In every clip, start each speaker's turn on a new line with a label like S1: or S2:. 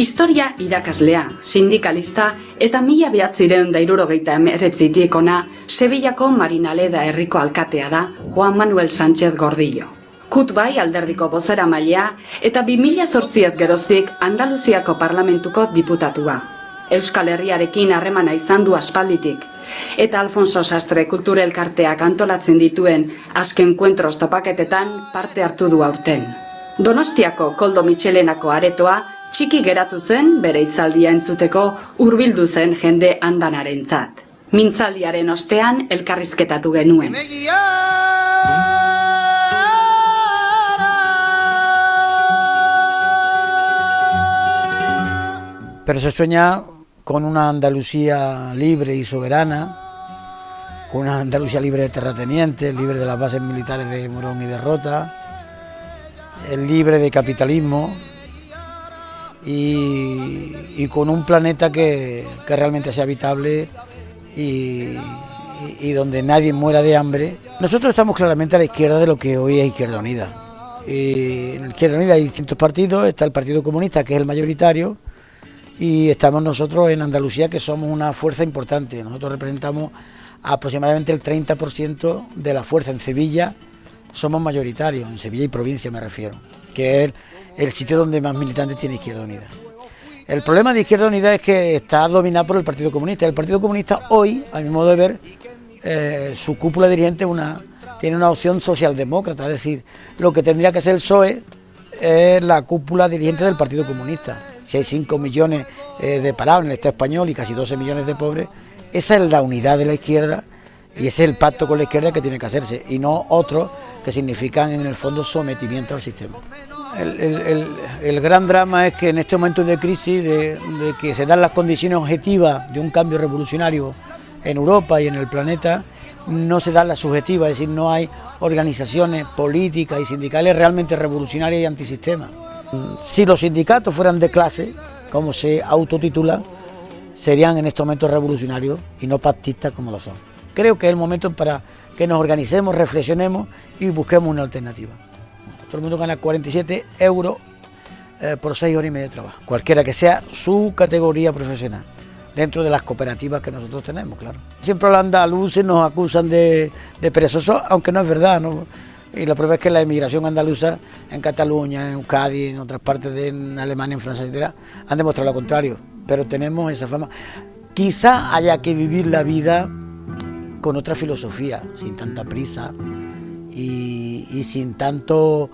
S1: Historia irakaslea, sindikalista eta 1969 ona Sevillako Marinaleda herriko alkatea da Juan Manuel Sánchez Gordillo. Kutbai alderdiko bozeramailea eta 2008 geroztik Andaluziako parlamentuko diputatua. Euskal Herriarekin harremana izan du aspalditik, eta Alfonso Sastre kulturelkarteak antolatzen dituen azken kuentros topaketetan parte hartu du aurten. Donostiako Koldo Mitxelenako aretoa txiki geratu zen bere hitzaldia entzuteko hurbildu zen jende andanarentzat. Mintzaldiaren ostean elkarrizketatu genuen.
S2: Pero se sueña con una Andalucía libre y soberana, con una Andalucía libre de terratenientes, libre de las bases militares de Morón y de Rota, libre de capitalismo y con un planeta que realmente sea habitable y donde nadie muera de hambre. Nosotros estamos claramente a la izquierda de lo que hoy es Izquierda Unida. En Izquierda Unida hay distintos partidos, está el Partido Comunista, que es el mayoritario, y estamos nosotros en Andalucía, que somos una fuerza importante. Nosotros representamos aproximadamente el 30% de la fuerza. En Sevilla somos mayoritarios, en Sevilla y provincia me refiero, que es el sitio donde más militantes tiene Izquierda Unida. El problema de Izquierda Unida es que está dominado por el Partido Comunista. El Partido Comunista hoy, a mi modo de ver, su cúpula dirigente tiene una opción socialdemócrata, es decir, lo que tendría que ser el PSOE es la cúpula dirigente del Partido Comunista. Si hay 5 millones de parados en el Estado español y casi 12 millones de pobres, esa es la unidad de la izquierda y ese es el pacto con la izquierda que tiene que hacerse, y no otros que significan en el fondo sometimiento al sistema. El gran drama es que en este momento de crisis, de que se dan las condiciones objetivas de un cambio revolucionario en Europa y en el planeta, no se dan las subjetivas, es decir, no hay organizaciones políticas y sindicales realmente revolucionarias y antisistema. Si los sindicatos fueran de clase, como se autotitulan, serían en estos momentos revolucionarios y no pactistas como lo son. Creo que es el momento para que nos organicemos, reflexionemos y busquemos una alternativa. Todo el mundo gana 47 euros por 6 horas y media de trabajo, cualquiera que sea su categoría profesional, dentro de las cooperativas que nosotros tenemos, claro. Siempre los andaluces nos acusan de perezosos, aunque no es verdad, ¿no? Y la prueba es que la emigración andaluza en Cataluña, en Euskadi, en otras partes de Alemania, en Francia, etc., han demostrado lo contrario, pero tenemos esa fama. Quizá haya que vivir la vida con otra filosofía, sin tanta prisa y sin tanto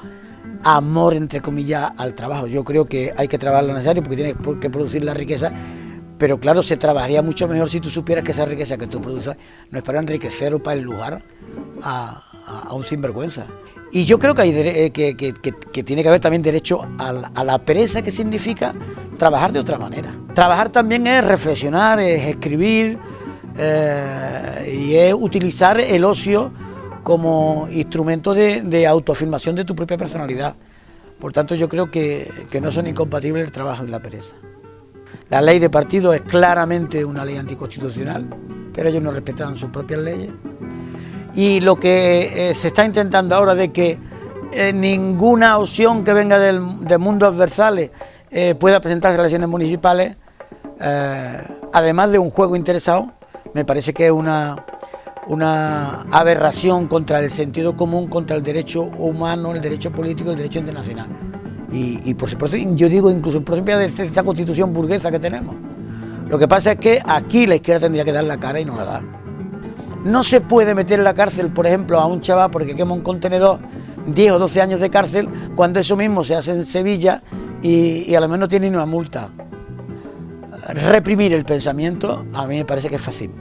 S2: amor, entre comillas, al trabajo. Yo creo que hay que trabajar lo necesario porque tienes que producir la riqueza, pero claro, se trabajaría mucho mejor si tú supieras que esa riqueza que tú produces no es para enriquecer o para enlujar a un sinvergüenza. Y yo creo que hay que tiene que haber también derecho a la pereza, que significa trabajar de otra manera. Trabajar también es reflexionar, es escribir y es utilizar el ocio como instrumento de autoafirmación de tu propia personalidad. Por tanto, yo creo que no son incompatibles el trabajo y la pereza. La ley de partido es claramente una ley anticonstitucional, pero ellos no respetan sus propias leyes. Y lo que se está intentando ahora de que ninguna opción que venga del mundo adversales pueda presentarse a las elecciones municipales, además de un juego interesado, me parece que es una aberración contra el sentido común, contra el derecho humano, el derecho político, el derecho internacional. Y por supuesto, yo digo incluso por ejemplo de esta constitución burguesa que tenemos. Lo que pasa es que aquí la izquierda tendría que dar la cara y no la da. No se puede meter en la cárcel, por ejemplo, a un chaval porque quema un contenedor, 10 o 12 años de cárcel, cuando eso mismo se hace en Sevilla y a lo menos no tiene ni una multa. Reprimir el pensamiento a mí me parece que es fácil.